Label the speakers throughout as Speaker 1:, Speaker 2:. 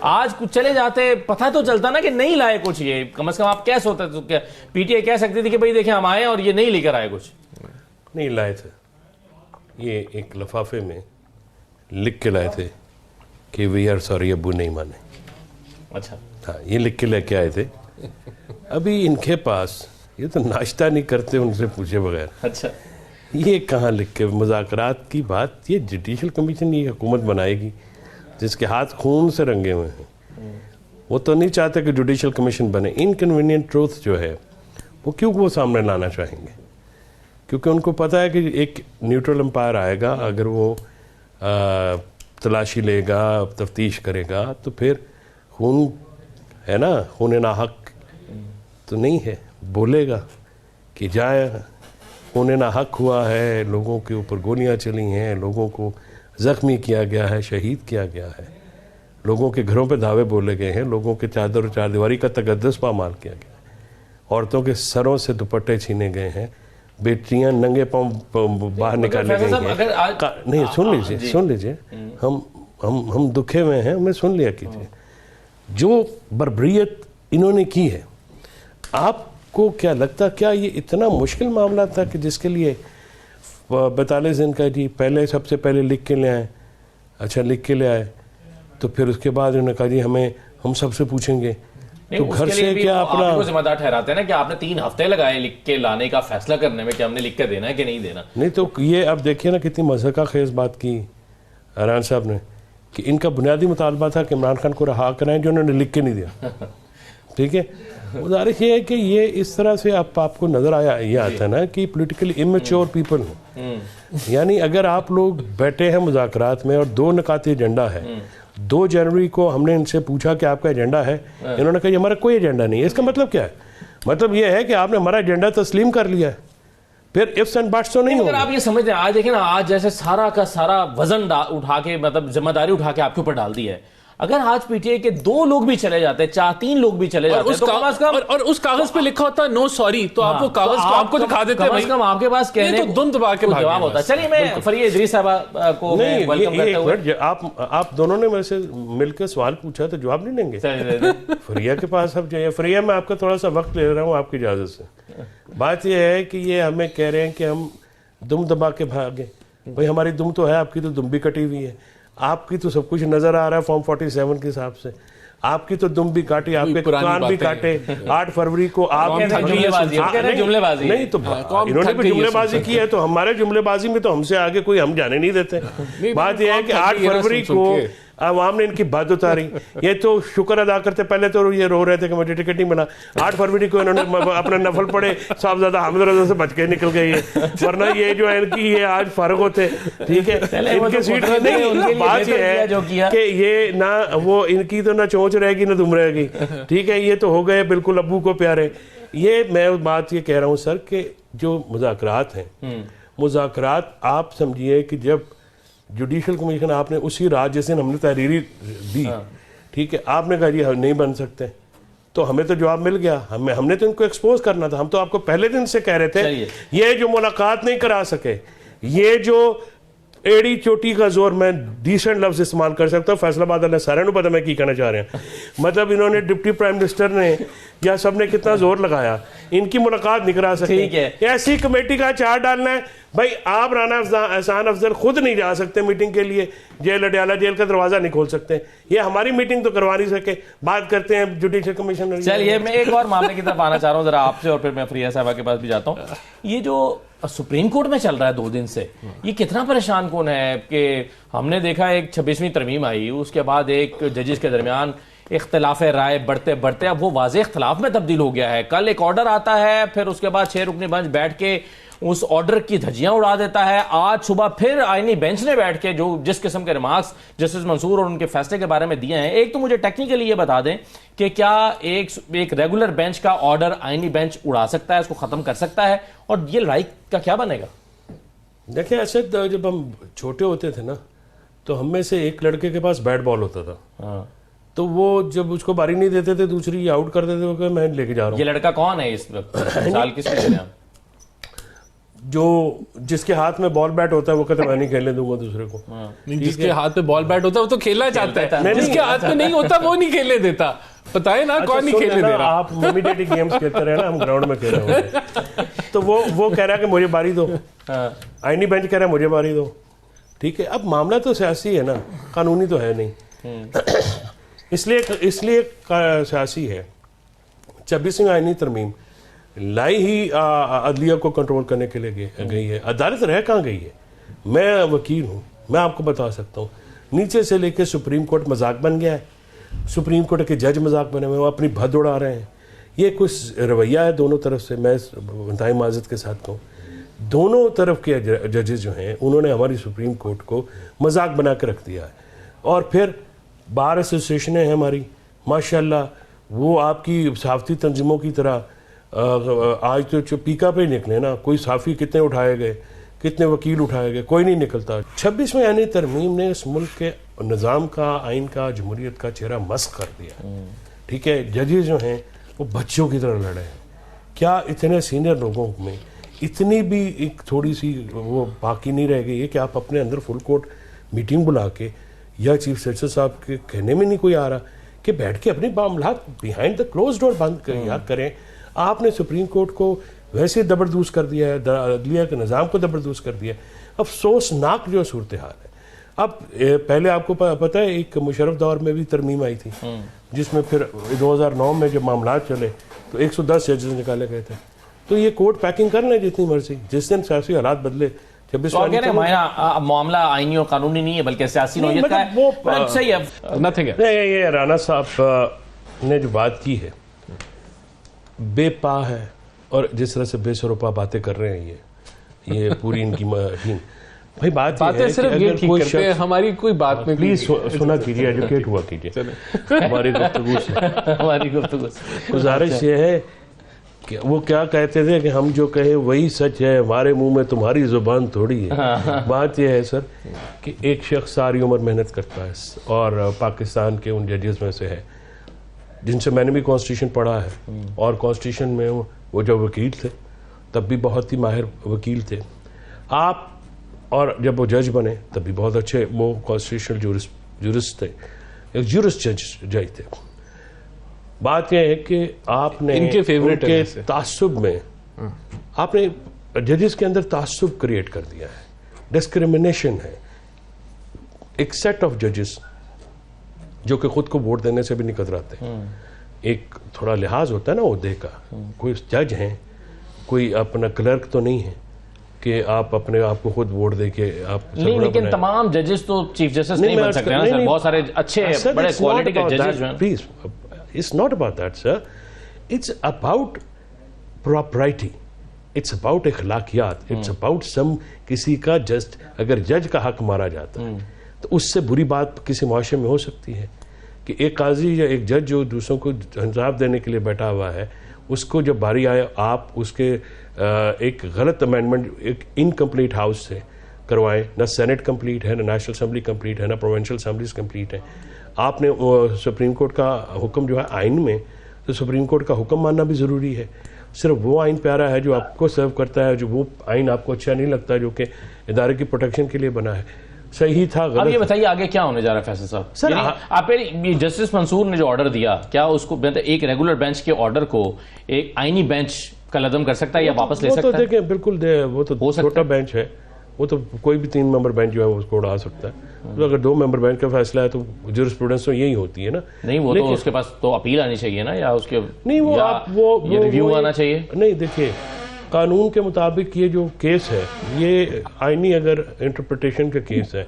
Speaker 1: آج کچھ چلے جاتے پتہ تو چلتا نا کہ نہیں لائے کچھ, یہ کم از کم آپ کہہ سکتے تو کیا پی ٹی آئی کہہ سکتی تھی کہ بھائی دیکھیں ہم آئے اور یہ نہیں لے کر آئے کچھ.
Speaker 2: نہیں لائے تھے, یہ ایک لفافے میں لکھ کے لائے تھے کہ وی آر سوری, ابو نہیں مانے.
Speaker 1: اچھا
Speaker 2: ہاں یہ لکھ کے لے کے آئے تھے. ابھی ان کے پاس یہ تو ناشتہ نہیں کرتے ان سے پوچھے بغیر.
Speaker 1: اچھا
Speaker 2: یہ کہاں لکھ کے مذاکرات کی بات, یہ جوڈیشل کمیشن یہ حکومت بنائے گی جس کے ہاتھ خون سے رنگے ہوئے ہیں, وہ تو نہیں چاہتے کہ جوڈیشل کمیشن بنے. انکنوینئنٹ ٹروتھ جو ہے وہ کیوں وہ سامنے لانا چاہیں گے, کیونکہ ان کو پتہ ہے کہ ایک نیوٹرل امپائر آئے گا, اگر وہ تلاشی لے گا, تفتیش کرے گا, تو پھر خون ہے نا, خون ناحق تو نہیں ہے, بولے گا کہ جائے خون ناحق ہوا ہے, لوگوں کے اوپر گولیاں چلی ہیں, لوگوں کو زخمی کیا گیا ہے, شہید کیا گیا ہے, لوگوں کے گھروں پہ دعوے بولے گئے ہیں, لوگوں کے چادر و چار دیواری کا تقدس پامال کیا گیا ہے, عورتوں کے سروں سے دوپٹے چھینے گئے ہیں, بیٹیاں ننگے پاؤں باہر نکالے گئی ہیں. نہیں سن لیجئے ہم دکھے ہوئے ہیں, ہمیں سن لیا کیجئے. جو بربریت انہوں نے کی ہے, آپ کو کیا لگتا, کیا یہ اتنا مشکل معاملہ تھا کہ جس کے لیے 42 دن کا جی پہلے سب سے پہلے لکھ کے لے آئے. اچھا لکھ کے لے آئے تو پھر اس کے بعد انہوں نے کہا جی ہم سب سے پوچھیں گے, تو گھر سے کیا اپنا
Speaker 1: آپ کو ذمہ دار ٹھہراتے ہیں نا کہ آپ نے 3 ہفتے لگائے لکھ کے لانے کا فیصلہ کرنے میں کہ ہم نے لکھ کے دینا ہے کہ نہیں دینا.
Speaker 2: نہیں تو یہ اب دیکھیے نا کتنی مضحکہ خیز بات کی اران صاحب نے, کہ ان کا بنیادی مطالبہ تھا کہ عمران خان کو رہا کرائیں جو انہوں نے لکھ کے نہیں دیا. ٹھیک ہے, گزارش یہ ہے کہ یہ اس طرح سے آپ کو نظر آیا یہ آتا ہے نا کہ پولیٹیکلی امیچور پیپل ہوں. یعنی اگر آپ لوگ بیٹھے ہیں مذاکرات میں اور 2 نکاتی ایجنڈا ہے, 2 جنوری کو ہم نے ان سے پوچھا کہ آپ کا ایجنڈا ہے, انہوں نے کہا ہمارا کوئی ایجنڈا نہیں ہے. اس کا مطلب کیا ہے؟ مطلب یہ ہے کہ آپ نے ہمارا ایجنڈا تسلیم کر لیا ہے, پھر ifs and buts تو نہیں ہوگا.
Speaker 1: اگر آپ یہ سمجھتے ہیں, آج دیکھیں نا, آج جیسے سارا کا سارا وزن اٹھا کے مطلب ذمہ داری اٹھا کے آپ کے اوپر ڈال دی ہے. اگر آج پی ٹی آئی کے 2 لوگ بھی چلے جاتے, 3 لوگ بھی چلے جاتے
Speaker 3: اور اس کاغذ پہ لکھا ہوتا نو سوری, تو آپ وہ کاغذ کو آپ کو دکھا دیتے ہیں,
Speaker 1: کم از کم آپ کے پاس کہنے
Speaker 3: تو دم دبا کے
Speaker 1: جواب ہوتا. چلیے میں فریہ ادریس صاحبہ کو ویلکم کرتا ہوں.
Speaker 2: آپ دونوں نے میرے سے مل کے سوال پوچھا تو جواب نہیں دیں گے. فریہ کے پاس اب جائیے. فریہ میں آپ کا تھوڑا سا وقت لے رہا ہوں آپ کی اجازت سے. بات یہ ہے کہ یہ ہمیں کہہ رہے ہیں کہ ہم دم دبا کے بھاگیں. بھائی ہماری دم تو ہے, آپ کی تو دم بھی کٹی ہوئی ہے, آپ کی تو سب کچھ نظر آ رہا ہے فارم 47 کے حساب سے, آپ کی تو دم بھی کاٹی, آپ کے کان بھی کاٹے. 8 فروری کو آپ نہیں تو انہوں نے بھی جملے بازی کی ہے, تو ہمارے جملے بازی میں تو ہم سے آگے کوئی ہم جانے نہیں دیتے. بات یہ ہے کہ 8 فروری کو عوام نے ان کی بات اتاری. یہ تو شکر ادا کرتے, پہلے تو یہ رو رہے تھے کہ مجھے ٹکٹ نہیں ملا. 8 فروری کو انہوں نے اپنا نفل پڑے, صاحبزادہ حامد رضا سے بچ کے نکل گئی ہے, ورنہ یہ جو ہے ان کی یہ آج فارغ ہوتے. ٹھیک ہے, ان کے سیٹ نہیں. بات یہ ہے کہ یہ نہ وہ ان کی تو نہ چونچ رہے گی نہ دم رہے گی. ٹھیک ہے, یہ تو ہو گئے بالکل ابو کو پیارے. یہ میں بات یہ کہہ رہا ہوں سر کہ جو مذاکرات ہیں, مذاکرات آپ سمجھیے کہ جب جوڈیشل کمیشن آپ نے اسی رات جیسے ہم نے تحریری دی, ٹھیک ہے, آپ نے کہا جی نہیں بن سکتے, تو ہمیں تو جواب مل گیا. ہم نے تو ان کو ایکسپوز کرنا تھا. ہم تو آپ کو پہلے دن سے کہہ رہے تھے یہ جو ملاقات نہیں کرا سکے, یہ جو ایڑی چوٹی کا زور, میں ڈیسنٹ لفظ استعمال کر سکتا ہوں, فیصلہ آباد اللہ سارے نو پتہ میں کی کہنا چاہ رہے ہیں. مطلب انہوں نے ڈپٹی پرائم منسٹر نے یا سب نے کتنا زور لگایا, ان کی ملاقات نہیں کرا سکتے. ایسی کمیٹی کا چارٹ ڈالنا ہے. بھائی آپ رانا احسان افضل خود نہیں جا سکتے میٹنگ کے لیے, جیل اڈیالہ جیل کا دروازہ نہیں کھول سکتے, یہ ہماری میٹنگ تو کروا نہیں سکے. بات کرتے ہیں جوڈیشل کمیشن.
Speaker 1: چلیے میں ایک اور معاملے کی طرف آنا چاہ رہا ہوں ذرا آپ سے, اور پھر میں فریہ صاحبہ کے پاس بھی جاتا ہوں. یہ جو سپریم کورٹ میں چل رہا ہے 2 دن سے, یہ کتنا پریشان کون ہے کہ ہم نے دیکھا ایک 26ویں ترمیم آئی, اس کے بعد ایک ججز کے درمیان اختلاف رائے بڑھتے بڑھتے اب وہ واضح اختلاف میں تبدیل ہو گیا ہے. کل ایک آرڈر آتا ہے, پھر اس کے بعد 6 رکنی بنچ بیٹھ کے اس آرڈر کی دھجیاں اڑا دیتا ہے. آج صبح پھر آئینی بینچ نے بیٹھ کے جو جس قسم کے ریمارکس جسٹس منصور اور ان کے فیصلے کے بارے میں دیے ہیں, ایک تو مجھے ٹیکنیکلی یہ بتا دیں کہ کیا ایک ریگولر بینچ کا آرڈر آئینی بینچ اڑا سکتا ہے, اس کو ختم کر سکتا ہے, اور یہ لڑائی کا کیا بنے گا؟
Speaker 2: دیکھیں اسد, جب ہم چھوٹے ہوتے تھے نا تو ہم میں سے ایک لڑکے کے پاس بیٹ بال ہوتا تھا, تو وہ جب اس کو باری نہیں دیتے تھے دوسری آؤٹ کر دیتے تھے, میں لے کے جا رہا ہوں.
Speaker 1: یہ لڑکا کون ہے اس وقت, مثال کس کو دے رہے ہیں؟
Speaker 2: جو جس کے ہاتھ میں بال بیٹ ہوتا ہے وہ کہتا ہے میں نہیں کھیلنے دوں گا دوسرے کو.
Speaker 3: جس کے ہاتھ میں بال بیٹ ہوتا ہے وہ تو کھیلنا چاہتا ہے, جس کے ہاتھ میں نہیں ہوتا وہ نہیں کھیلنے دیتا. پتا ہے نا کون نہیں کھیلنے دے رہا.
Speaker 2: آپ مومیٹیٹی گیمز کہتے رہے نا, ہم گراؤنڈ میں کھیل رہے ہیں تو وہ کہہ رہا ہے کہ مجھے باری دو, آئینی بینچ کہہ رہا ہے مجھے باری دو. ٹھیک ہے, اب معاملہ تو سیاسی ہے نا, قانونی تو ہے نہیں. اس لیے سیاسی ہے. 26ویں آئینی ترمیم لائی ہی عدلیہ کو کنٹرول کرنے کے لیے گئی ہے. عدالت رہ کہاں گئی ہے؟ میں وکیل ہوں, میں آپ کو بتا سکتا ہوں, نیچے سے لے کے سپریم کورٹ مذاق بن گیا ہے. سپریم کورٹ کے جج مذاق بنے ہوئے, وہ اپنی بھد اڑا رہے ہیں. یہ کچھ رویہ ہے دونوں طرف سے. میں انتہائی معذرت کے ساتھ کہوں, دونوں طرف کے ججز جو ہیں انہوں نے ہماری سپریم کورٹ کو مذاق بنا کے رکھ دیا ہے. اور پھر بار ایسوسیشنیں ہیں ہماری, ماشاءاللہ وہ آپ کی صحافتی تنظیموں کی طرح آج تو پیکا پہ ہی نکلے نا. کوئی صحافی کتنے اٹھائے گئے, کتنے وکیل اٹھائے گئے, کوئی نہیں نکلتا. 26ویں آئینی ترمیم نے اس ملک کے نظام کا, آئین کا, جمہوریت کا چہرہ مسخ کر دیا. ٹھیک ہے, ججز جو ہیں وہ بچوں کی طرح لڑے ہیں. کیا اتنے سینئر لوگوں میں اتنی بھی ایک تھوڑی سی وہ باقی نہیں رہ گئی ہے کہ آپ اپنے اندر فل کورٹ میٹنگ بلا کے, یا چیف سیشنر صاحب کے کہنے میں نہیں کوئی آ رہا کہ بیٹھ کے اپنے معاملات بیہائنڈ دا کلوز ڈور بند کریں. آپ نے سپریم کورٹ کو ویسے دبردوز کر دیا ہے, عدلیہ کے نظام کو دبردوز کر دیا ہے. افسوسناک جو صورتحال ہے. اب پہلے آپ کو پتہ ہے ایک مشرف دور میں بھی ترمیم آئی تھی, جس میں پھر 2009 میں جب معاملات چلے تو 110 ججز نکالے گئے تھے. تو یہ کورٹ پیکنگ کر لیں جتنی مرضی, جس دن سیاسی حالات بدلے.
Speaker 1: معاملہ آئینی اور قانونی نہیں ہے بلکہ سیاسی نوعیت کا ہے. صحیح ہے,
Speaker 3: نتھنگ ہے.
Speaker 2: یہ رانا صاحب نے جو بات کی ہے بے پا ہے, اور جس طرح سے بے سروپا باتیں کر رہے ہیں یہ پوری ان کی مہین. بھائی باتیں
Speaker 3: صرف یہ ٹھیک کرتے ہیں, ہماری کوئی بات میں
Speaker 2: پلیز سنا کیجیے, ایجوکیٹ ہوا کیجیے ہماری گفتگو سے. گزارش یہ ہے کہ وہ کیا کہتے تھے کہ ہم جو کہیں وہی سچ ہے, ہمارے منہ میں تمہاری زبان تھوڑی ہے. بات یہ ہے سر کہ ایک شخص ساری عمر محنت کرتا ہے اور پاکستان کے ان ججز میں سے ہے جن سے میں نے بھی کانسٹیٹیوشن پڑھا ہے, اور کانسٹیٹیوشن میں وہ جو وکیل تھے تب بھی بہت ہی ماہر وکیل تھے. آپ اور جب وہ جج بنے تب بھی بہت اچھے وہ کانسٹیٹیوشنل جورسٹ تھے, ایک جورسٹ جج تھے. بات یہ ہے کہ آپ نے
Speaker 3: ان کے فیوریٹ
Speaker 2: تعصب میں آپ نے ججز کے اندر تعصب کریٹ کر دیا ہے, ڈسکریمنیشن ہے. ایک سیٹ آف ججز جو کہ خود کو ووٹ دینے سے بھی نہیں کتراتے, ایک تھوڑا لحاظ ہوتا ہے نا عہدے کا. کوئی جج ہیں, کوئی اپنا کلرک تو نہیں ہے کہ آپ اپنے آپ کو خود ووٹ دے کے آپ
Speaker 1: نہیں, لیکن تمام ججز تو چیف جسٹس نہیں بن سکتے نا سر. بہت سارے اچھے بڑے کوالٹی کے ججز ہیں.
Speaker 2: Please, it's not about that sir, it's about propriety, it's about اخلاقیات, it's about some کسی کا جسٹ اگر جج کا حق مارا جاتا ہے تو اس سے بری بات کسی معاشرے میں ہو سکتی ہے کہ ایک قاضی یا ایک جج جو دوسروں کو انصاف دینے کے لیے بیٹھا ہوا ہے, اس کو جب باری آئے آپ اس کے ایک غلط امینڈمنٹ ایک انکمپلیٹ ہاؤس سے کروائیں. نہ سینٹ کمپلیٹ ہے, نہ نیشنل اسمبلی کمپلیٹ ہے, نہ پروونشل اسمبلیز کمپلیٹ ہیں. آپ نے سپریم کورٹ کا حکم جو ہے آئین میں, تو سپریم کورٹ کا حکم ماننا بھی ضروری ہے. صرف وہ آئین پیارا ہے جو آپ کو سرو کرتا ہے, جو وہ آئین آپ کو اچھا نہیں لگتا جو کہ ادارے کی پروٹیکشن کے لیے بنا ہے. صحیح تھا غلط.
Speaker 1: اب یہ بتائیے آگے کیا ہونے جا رہا ہے فیصل صاحب؟ یعنی آپ جسٹس منصور نے جو آرڈر دیا, کیا اس کو ایک ریگولر بینچ کے آرڈر کو ایک آئینی بینچ کا لدم کر سکتا ہے یا واپس لے سکتا ہے؟
Speaker 2: وہ تو دیکھیں بالکل وہ تو چھوٹا بینچ ہے, وہ تو کوئی بھی 3 ممبر بینچ جو ہے اس کو اڑا سکتا ہے. تو اگر 2 ممبر بینچ کا فیصلہ ہے تو جورسپروڈنس تو یہی ہوتی ہے نا.
Speaker 1: نہیں, وہ تو اس کے پاس تو اپیل آنی چاہیے نا, یا اس کے
Speaker 2: نہیں وہ
Speaker 1: ریویو آنا چاہیے.
Speaker 2: نہیں دیکھیے, قانون کے مطابق یہ جو کیس ہے یہ آئینی اگر انٹرپریٹیشن کا کیس ہے,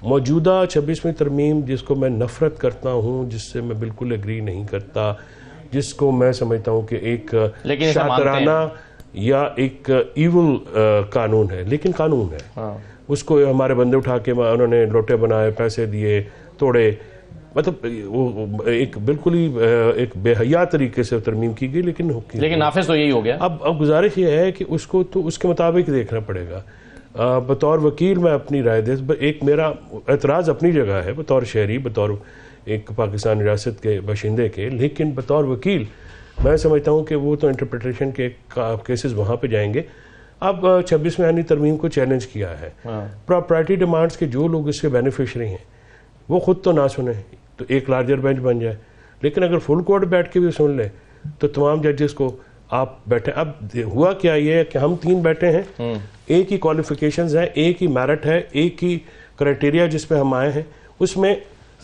Speaker 2: موجودہ 26ویں ترمیم جس کو میں نفرت کرتا ہوں, جس سے میں بالکل ایگری نہیں کرتا, جس کو میں سمجھتا ہوں کہ ایک شاطرانہ یا ایک ایول قانون ہے, لیکن قانون ہے. اس کو ہمارے بندے اٹھا کے انہوں نے لوٹے بنائے, پیسے دیے, توڑے, مطلب وہ ایک بالکل ہی ایک بے حیا طریقے سے ترمیم کی گئی, لیکن
Speaker 1: نافذ تو یہی ہو گیا.
Speaker 2: اب گزارش یہ ہے کہ اس کو تو اس کے مطابق دیکھنا پڑے گا. بطور وکیل میں اپنی رائے دے, ایک میرا اعتراض اپنی جگہ ہے بطور شہری, بطور ایک پاکستان ریاست کے باشندے کے, لیکن بطور وکیل میں سمجھتا ہوں کہ وہ تو انٹرپریٹیشن کے کیسز وہاں پہ جائیں گے. اب 26ویں آئینی ترمیم کو چیلنج کیا ہے. پراپرٹی ڈیمانڈز کے جو لوگ اس کے بینیفیشری ہیں وہ خود تو نہ سنیں تو ایک لارجر بینچ بن جائے, لیکن اگر فل کورٹ بیٹھ کے بھی سن لے تو تمام ججز کو آپ بیٹھے. اب ہوا کیا یہ ہے کہ ہم 3 بیٹھے ہیں, ایک ہی کوالیفیکیشنز ہیں, ایک ہی میرٹ ہے, ایک ہی کرائٹیریا جس پہ ہم آئے ہیں. اس میں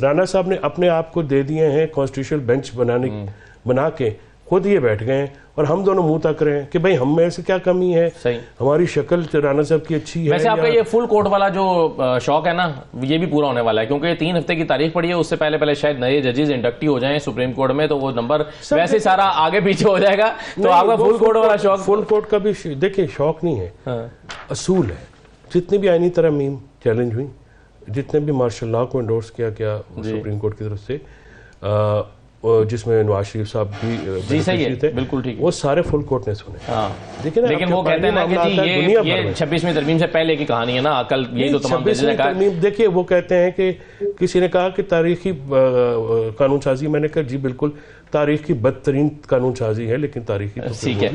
Speaker 2: رانا صاحب نے اپنے آپ کو دے دیے ہیں کانسٹیٹیوشنل بینچ بنا کے خود یہ بیٹھ گئے ہیں, اور ہم دونوں منہ تک رہے ہیں کہ بھائی ہم میں سے کیا کمی ہے, ہماری شکل رانا صاحب کی اچھی ہے.
Speaker 1: ویسے آپ کا یہ فل کورٹ والا جو شوق ہے نا یہ بھی پورا ہونے والا ہے, کیونکہ 3 ہفتے کی تاریخ پڑی ہے, اس سے پہلے شاید نئے ججز انڈکٹی ہو جائیں سپریم کورٹ میں, تو وہ نمبر ویسے سارا آگے پیچھے ہو جائے گا. تو آپ کا فل کورٹ والا شوق,
Speaker 2: فل کورٹ کا بھی دیکھیں شوق نہیں ہے, اصول ہے. جتنی بھی آئینی ترامیم چیلنج ہوئی, جتنے بھی مارشل لاء کو انڈورس کیا گیا سپریم کورٹ کی طرف سے, جس میں نواز شریف صاحب بھی
Speaker 1: تھے, بالکل ٹھیک,
Speaker 2: وہ سارے فل کورٹ نے سنے.
Speaker 1: لیکن وہ کہتے ہیں نا کہ یہ 26ویں ترمیم سے پہلے کی کہانی ہے نا, عقل یہی تو تمام ججز نے کہا.
Speaker 2: دیکھیے وہ کہتے ہیں کہ کسی نے کہا کہ تاریخی قانون سازی, میں نے کہا جی بالکل تاریخ کی بدترین قانون سازی ہے, لیکن تاریخی
Speaker 1: ٹھیک ہے.